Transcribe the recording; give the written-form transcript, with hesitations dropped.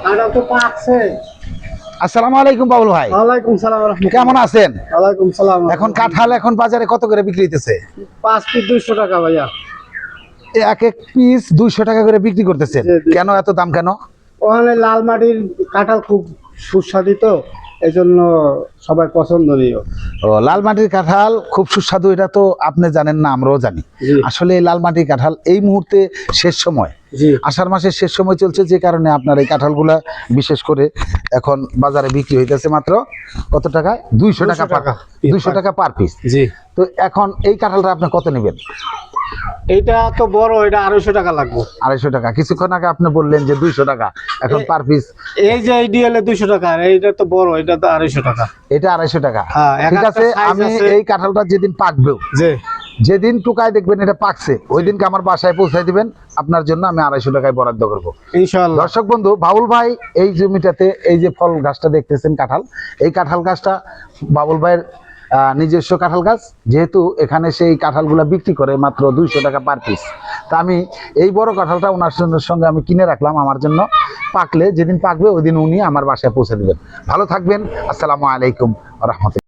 কাঁঠাল তো পাকছে। আসসালামু আলাইকুম বাবুল ভাই। ওয়ালাইকুম সালাম ওয়া রাহমাতুল্লাহ। কেমন আছেন? ওয়ালাইকুম সালাম। এখন কাঁঠাল এখন বাজারে কত করে বিক্রি হইতেছে? 5 পিস 200 টাকা ভাইয়া। এক এক পিস 200 টাকা করে বিক্রি করতেছেন, জি, জি। কেন এত দাম কেন? ওখানে লাল মাটির কাঁঠাল খুব সুস্বাদু, তো এই জন্য সবাই পছন্দনীয়। ও, লাল মাটির কাঁঠাল খুব সুস্বাদু, এটা তো আপনি জানেন না, আমরাও জানি। জি। আসলে এই লাল মাটির কাঁঠাল এই মুহূর্তে শেষ সময়, জি। আষাঢ় মাসের শেষ সময় চলছে, যে কারণে আপনার এই কাঁঠালগুলা বিশেষ করে এখন বাজারে বিক্রি হইতেছে মাত্র কত টাকায়? 200 টাকা। 200 টাকা পার পিস। জি। তো এখন এই কাঁঠালটা আপনি কত নেবেন? এইটা তো বড়, এটা 250 টাকা লাগবে। 250 টাকা। কিছুক্ষণ আগে আপনি বললেন যে 200 টাকা, এখন পার পিস। এই যে আইডিয়ালে 200 টাকা, আর এইটা তো বড়, এটা তো 250 টাকা। এটা 250 টাকা। হ্যাঁ, এক ঠিক একটা আছে, size আমি আছে। এই কাঁঠালটা যেদিন পাকবেও, জি। যেদিন টুকায় দেখবেন এটা পাকছে, ওই দিনকে আমার বাসায় পৌঁছায় দিবেন, আপনার জন্য আমি 250 টাকায় বরাদ্দ করবো। ইনশাআল্লাহ। দর্শক বন্ধু, বাবুল ভাই এই জমিটাতে এই যে ফল গাছটা দেখতেছেন কাঁঠাল, এই কাঁঠাল গাছটা বাবুল ভাইয়ের নিজস্ব কাঁঠাল গাছ, যেহেতু এখানে সেই কাঁঠালগুলা বিক্রি করে মাত্র 200 টাকা পার পিস। তা আমি এই বড় কাঁঠালটা ওনার সঙ্গে আমি কিনে রাখলাম আমার জন্য, পাকলে যেদিন পাকবে ওই দিন উনি আমার বাসায় পৌঁছে দেবেন। ভালো থাকবেন। আসসালামু আলাইকুম ওয়া রাহমাতুল্লাহ।